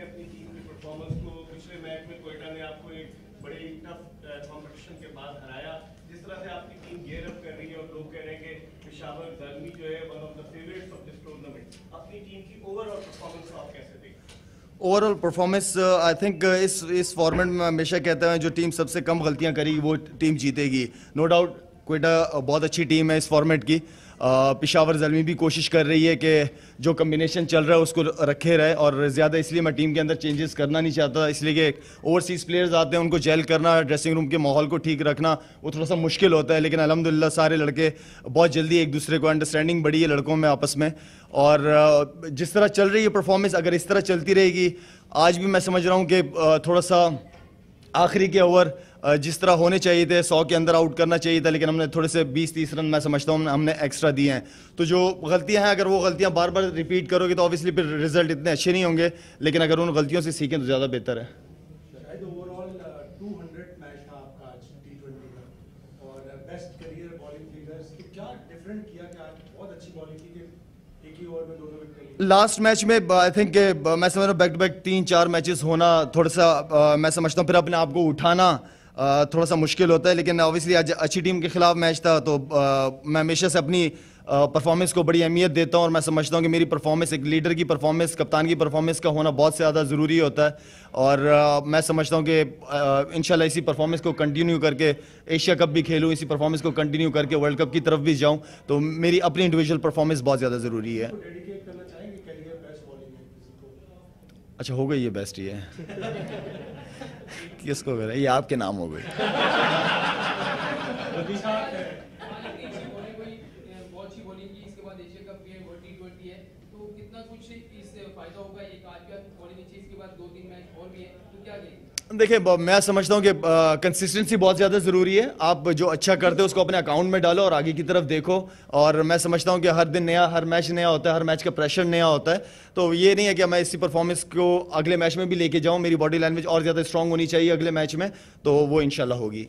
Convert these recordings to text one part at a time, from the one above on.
हैं अपनी टीम की परफॉर्मेंस को? पिछले मैच में कोयटा ने आपको एक बड़े टफ कंपटीशन के बाद हराया। जिस तरह से आपकी टीम गेयर अप कर रही है और लोग कह रहे हैं कि पेशावर ज़ल्मी जो है one of the favourites of this tournament, अपनी टीम की ओवरऑल परफॉर्मेंस को आप कैसे देखते हैं? ओवरऑल परफॉर्मेंस आई थिंक इस फॉर्मेट में हमेशा कहता हूँ जो टीम सबसे कम गलतियाँ करेगी वो टीम जीतेगी। नो डाउट कोयटा बहुत अच्छी टीम है इस फॉर्मेट की। पेशावर ज़ल्मी भी कोशिश कर रही है कि जो कम्बिनेशन चल रहा है उसको रखे रहे, और ज़्यादा इसलिए मैं टीम के अंदर चेंजेस करना नहीं चाहता, इसलिए कि ओवरसीज़ प्लेयर्स आते हैं उनको जेल करना, ड्रेसिंग रूम के माहौल को ठीक रखना वो थोड़ा सा मुश्किल होता है। लेकिन अल्हम्दुलिल्लाह सारे लड़के बहुत जल्दी एक दूसरे को अंडरस्टैंडिंग बढ़ी है लड़कों में आपस में, और जिस तरह चल रही है परफॉर्मेंस अगर इस तरह चलती रहेगी, आज भी मैं समझ रहा हूँ कि थोड़ा सा आखिरी के ओवर जिस तरह होने चाहिए थे 100 के अंदर आउट करना चाहिए था, लेकिन हमने थोड़े से 20-30 रन मैं समझता हूँ हमने एक्स्ट्रा दिए हैं। तो जो गलतियां हैं अगर वो गलतियां बार बार रिपीट करोगे तो ऑब्वियसली फिर रिजल्ट इतने अच्छे नहीं होंगे, लेकिन अगर उन गलतियों से सीखें तो ज़्यादा बेहतर है। ओवरऑल 200 मैच था आपका आज T20 का, और बेस्ट करियर बॉलिंग फिगर्स, तो क्या डिफरेंट किया कि आज बहुत अच्छी बॉलिंग की कि एक ही ओवर में दोनों विकेट लिए? लास्ट मैच में आई थिंक मैं समझ रहा हूँ बैक टू बैक 3-4 मैचेस होना थोड़ा सा मैं समझता हूँ फिर अपने आप को उठाना थोड़ा सा मुश्किल होता है, लेकिन ऑब्वियसली आज अच्छी टीम के खिलाफ मैच था तो मैं हमेशा से अपनी परफॉर्मेंस को बड़ी अहमियत देता हूँ, और मैं समझता हूँ कि मेरी परफॉर्मेंस एक लीडर की परफॉर्मेंस, कप्तान की परफॉर्मेंस का होना बहुत ज़्यादा ज़रूरी होता है, और मैं समझता हूँ कि इंशाल्लाह इसी परफॉर्मेंस को कंटिन्यू करके एशिया कप भी खेलूँ, इसी परफॉर्मेंस को कंटिन्यू करके वर्ल्ड कप की तरफ भी जाऊँ, तो मेरी अपनी इंडिविजुअल परफॉर्मेंस बहुत ज़्यादा ज़रूरी है। अच्छा हो गई ये बेस्ट ही है किसको करें, ये आपके नाम हो गई। देखिए मैं समझता हूँ कि कंसिस्टेंसी बहुत ज़्यादा ज़रूरी है। आप जो अच्छा करते हो उसको अपने अकाउंट में डालो और आगे की तरफ देखो, और मैं समझता हूँ कि हर दिन नया, हर मैच नया होता है, हर मैच का प्रेशर नया होता है, तो ये नहीं है कि मैं इसी परफॉर्मेंस को अगले मैच में भी लेके जाऊँ। मेरी बॉडी लैंग्वेज और ज़्यादा स्ट्रांग होनी चाहिए अगले मैच में, तो वो इंशाल्लाह होगी।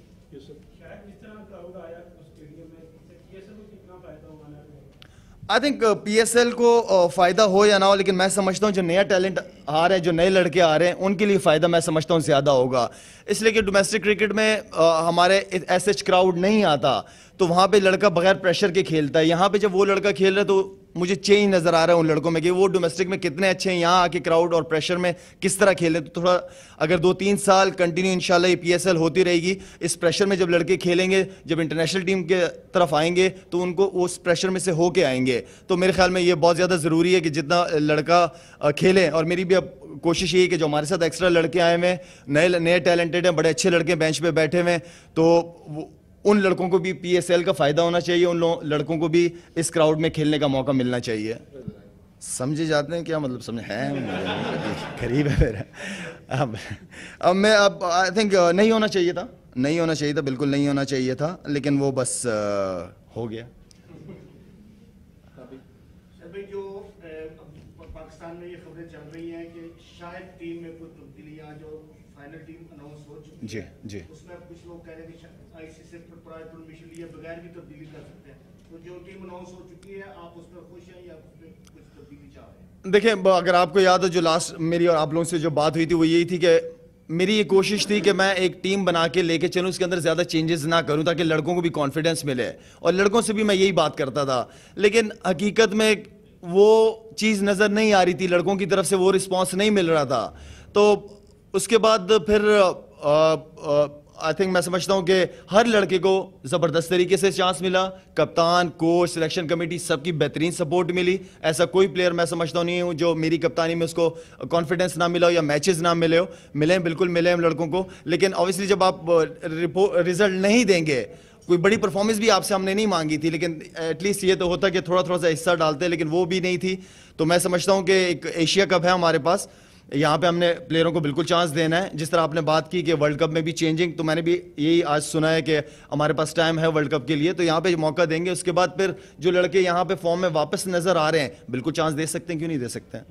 आई थिंक PSL को फ़ायदा हो या ना हो, लेकिन मैं समझता हूँ जो नया टैलेंट आ रहे हैं, जो नए लड़के आ रहे हैं, उनके लिए फ़ायदा मैं समझता हूँ ज़्यादा होगा, इसलिए कि डोमेस्टिक क्रिकेट में हमारे एसएच क्राउड नहीं आता, तो वहाँ पे लड़का बगैर प्रेशर के खेलता है। यहाँ पे जब वो लड़का खेल रहा है तो मुझे चेंज नज़र आ रहा है उन लड़कों में कि वो डोमेस्टिक में कितने अच्छे हैं, यहाँ आके क्राउड और प्रेशर में किस तरह खेले। तो थोड़ा अगर 2-3 साल कंटिन्यू इंशाल्लाह ये PSL होती रहेगी, इस प्रेशर में जब लड़के खेलेंगे, जब इंटरनेशनल टीम के तरफ आएंगे तो उनको उस प्रेशर में से होके आएंगे। तो मेरे ख्याल में ये बहुत ज़्यादा ज़रूरी है कि जितना लड़का खेले, और मेरी भी अब कोशिश यही कि जो हमारे साथ एक्स्ट्रा लड़के आए हुए हैं, नए टैलेंटेड हैं, बड़े अच्छे लड़के बेंच पे बैठे हुए हैं, तो उन लड़कों को भी PSL का फ़ायदा होना चाहिए, उन लड़कों को भी इस क्राउड में खेलने का मौका मिलना चाहिए। समझे जाते हैं क्या मतलब, समझे है करीब है मेरा। अब मैं आई थिंक नहीं होना चाहिए था, नहीं होना चाहिए था, बिल्कुल नहीं होना चाहिए था, लेकिन वो बस हो गया। जो पाकिस्तान में ये खबरें चल रही हैं कि शायद टीम में कुछ तब्दीलियां, जो फाइनल टीम अनाउंस हो चुकी है जी, उसमें कुछ लोग कह रहे हैं कि ICC से प्रायर परमिशन लिए बगैर भी तब्दीली कर सकते हैं, तो जो टीम अनाउंस हो चुकी है आप उस पर खुश हैं या उसमें कुछ तब्दीली चाह रहे हैं? देखिए अगर आपको याद हो जो लास्ट मेरी और आप लोगों से जो बात हुई थी वो यही थी कि मेरी ये कोशिश थी कि मैं एक टीम बना के लेके चलूँ, उसके अंदर ज़्यादा चेंजेस ना करूँ ताकि लड़कों को भी कॉन्फिडेंस मिले, और लड़कों से भी मैं यही बात करता था, लेकिन हकीकत में वो चीज़ नज़र नहीं आ रही थी, लड़कों की तरफ से वो रिस्पॉन्स नहीं मिल रहा था। तो उसके बाद फिर आई थिंक मैं समझता हूँ कि हर लड़के को ज़बरदस्त तरीके से चांस मिला, कप्तान, कोच, सिलेक्शन कमेटी सबकी बेहतरीन सपोर्ट मिली। ऐसा कोई प्लेयर मैं समझता नहीं हूँ जो मेरी कप्तानी में उसको कॉन्फिडेंस ना मिला हो या मैचेस ना मिले हो, मिले बिल्कुल मिले हम लड़कों को, लेकिन ऑब्वियसली जब आप रिजल्ट नहीं देंगे, कोई बड़ी परफॉर्मेंस भी आपसे हमने नहीं मांगी थी, लेकिन एटलीस्ट ये तो होता कि थोड़ा थोड़ा सा हिस्सा डालते, लेकिन वो भी नहीं थी। तो मैं समझता हूँ कि एक एशिया कप है हमारे पास, यहाँ पे हमने प्लेयरों को बिल्कुल चांस देना है। जिस तरह आपने बात की कि वर्ल्ड कप में भी चेंजिंग, तो मैंने भी यही आज सुना है कि हमारे पास टाइम है वर्ल्ड कप के लिए, तो यहाँ पे मौका देंगे। उसके बाद फिर जो लड़के यहाँ पे फॉर्म में वापस नजर आ रहे हैं बिल्कुल चांस दे सकते हैं, क्यों नहीं दे सकते हैं।